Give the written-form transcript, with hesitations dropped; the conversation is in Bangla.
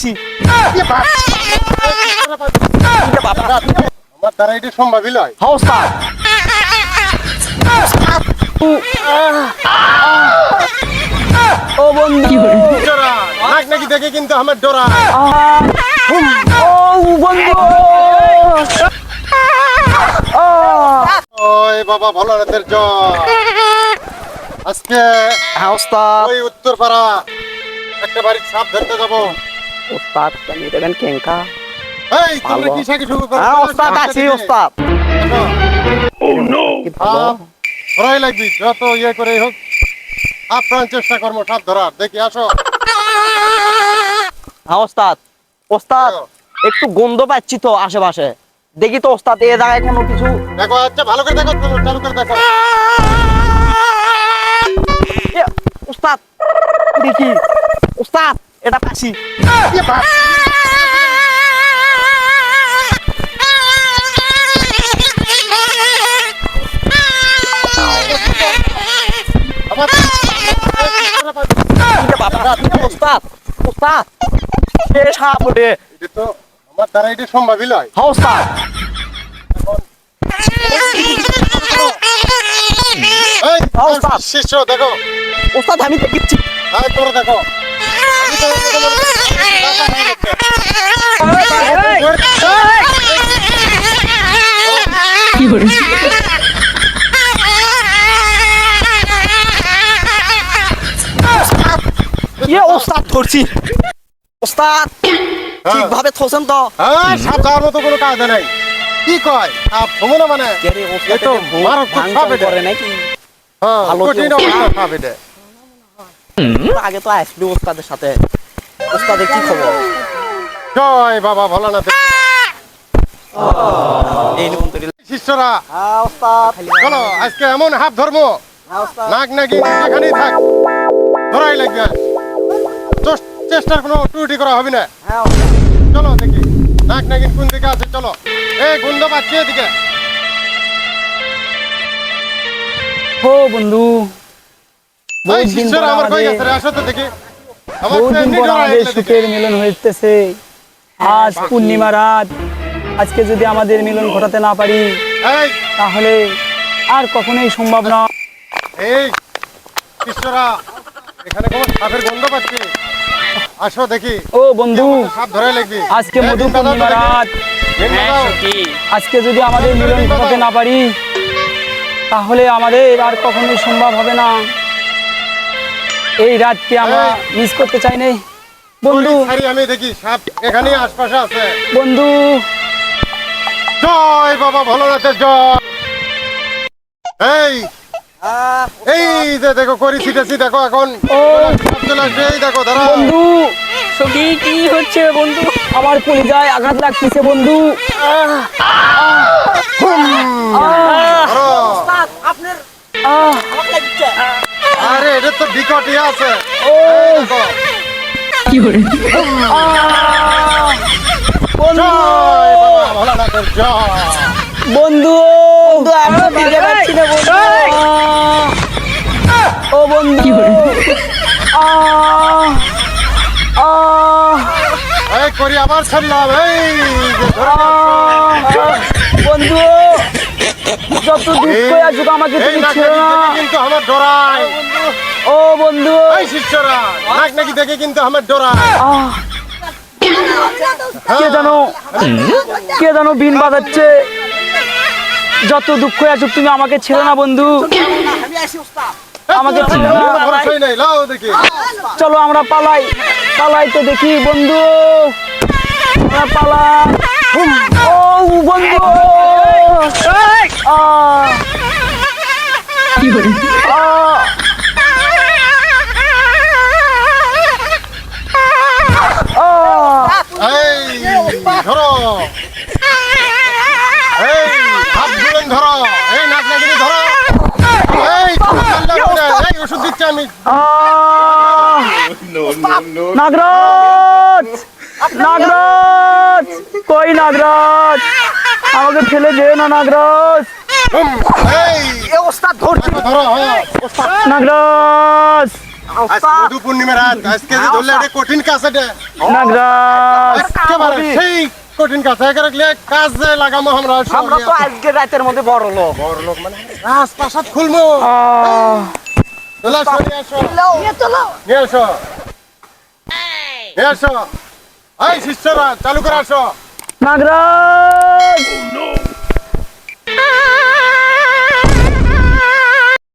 পাচ্ছি। আমার দ্বারা এটা সম্ভবই নয়। হ্যাঁ ওস্তাদ। ও বন্ধু ডোরা নাক নাকি দেখে কিন্তু আমার ডোরা। ও বন্ধু ওই বাবা ভোলানাথের জয়। আজকে হ্যাঁ ওস্তাদ। ওই উত্তরপাড়া একটা বাড়ির সাপ ধরতে যাবো। ওস্তাদ জানিয়ে দেবেন কেঙ্কা। এই তোমরা কি শাকি শুরু করো? হ্যাঁ ওস্তাদ আছি ওস্তাদ। ধরাই লাগবি যত ইয়ে করে হোক আপ্রাণ চেষ্টা করবো সাপ ধরার। দেখি আসো। হ্যাঁ ওস্তাদ। ওস্তাদ একটু গন্ধ পাচ্ছি তো আশেপাশে, দেখি তো ওস্তাদ এ জায়গায় কোনো কিছু। দেখো আচ্ছা ভালো করে দেখো, চালু করে দেখো। ওস্তাদ দেখি ওস্তাদ এটা পাচ্ছি। ওস্তাদ ওস্তাদ শেষ হাফ ওঠে। এটা তো আমার দ্বারা এটা সম্ভবই নয়। হ্যাঁ ওস্তাদ। এই শিষ্য দেখো। ওস্তাদ আমি দেখছি। হ্যাঁ তোমরা দেখো। কি করে ওস্তাদ ধরছি। ওস্তাদ ঠিকভাবে থোছেন তো? হ্যাঁ সাপ যাওয়ার মতো কোনো কাজ নাই। কি কয় সাপ ভ্রমণ মানে এ তো মারাত্মক সাপ এটা। করে নাকি? হ্যাঁ ভালো কঠিন তো। অবস্থা সাপ এটা। আগে তো আসবি ওস্তাদের সাথে। ওস্তাদের কি খবর? জয় বাবা ভোলানাথ। এই নিমন্ত্রণ। শিষ্যরা হ্যাঁ ওস্তাদ। চলো আজকে এমন হাফ ধর্ম হ্যাঁ ওস্তাদ। নাক নাকি যেখানেই থাক ধরাই লাগবে। চেষ্টার কোনো ত্রুটি করা হবে না। হ্যাঁ ওস্তাদ। চলো দেখি নাক নাকি কোন দিকে আছে। চলো এই গন্ধ পাচ্ছি এদিকে। ও বন্ধু এই শিষ্যরা আমার কই গেছে রে? আসো তো দেখি। আমার তো বহুদিন এমনি পর ডর আমাদের লাগছে দেখে। সুখের মিলন হইতেছে। আজ পূর্ণিমা রাত, আজকে যদি আমাদের মিলন ঘটাতে না পারি এই তাহলে আর কখনোই সম্ভব না। এই শিষ্যরা এখানে কোন সাপের গন্ধ পাচ্ছি। আসো দেখি। ও বন্ধু সাপ ধরাই লাগবে। আজকে মধু পূর্ণিমা রাত, আজকে যদি আমাদের মিলন ঘটাতে না পারি তাহলে আমাদের আর কখনোই সম্ভব হবে না। এই রাতকে আমরা মিস করতে চাই না বন্ধু। আমি দেখি সাপ এখানেই আশপাশে আছে। বন্ধু জয় বাবা ভোলানাথের জয়। এই এই যে দেখো করি ছিটেছি দেখো এখন ও সাপ চলে আসবে। এই দেখো দাঁড়াও। বন্ধু সখী কি হচ্ছে বন্ধু? আমার কলিজায় আঘাত লাগতেছে বন্ধু। ধরো। আপনার আহ, আমাকে লাগছে। আরে এটা তো বিকট ইয়ে আছে। ও এই দেখো। কি করে বন্ধু জয় বাবা ভোলানাথের জয়। বন্ধু বন্ধু আমরা দিতে পারছি না বন্ধু। ও বন্ধু কি করে এই করি আবার ছাড়লাম। এই যে ধরে নাও। বন্ধু যত দুঃখ আসুক আমাকে এই তুমি নাক ছেড়ো নাকি না। দেখে কিন্তু আমার ডরায়। ও বন্ধু এই শিষ্যরা নাক নাকি দেখে কিন্তু আমার ডরায়। আহ, কে জানো বিন বাজাচ্ছে। যত দুঃখ আসুক তুমি আমাকে ছেড়ো না বন্ধু। আমি আসি ওস্তাদ। আমাকে ছেড়ো না। কোনো ভরসাই নাই। লাও দেখি। চলো আমরা পালাই পালাই তো দেখি বন্ধু। আমরা পালাই। ও বন্ধু কি করে এই ধরো। এই হাত ধরেন ধরো। এই নাক নাগিনি ধরো। এই এই ওষুধ দিচ্ছি আমি। নাগরাজ নাগরাজ কই নাগরাজ আমাকে ফেলে যেও না নাগরাজ। এই এ ওস্তাদ ধরছি। ধরো। হ্যাঁ নাগরাজ আজকে মধু পূর্ণিমার রাত, আজকে যে ধরলে এটা কঠিন কাজ এটা। নাগরাজ একেবারে সেই কঠিন কাজ, একেবারে কাজে লাগামো আমরা সব। আমরা তো আজকে রাতের মধ্যে বড় লোক। বড় লোক মানে রাজপ্রাসাদ খুলবো। চলে আসো, নিয়ে আসো, নিয়ে আসো, নিয়ে আসো। এই শিষ্যরা চালু করে আসো। নাগরাজ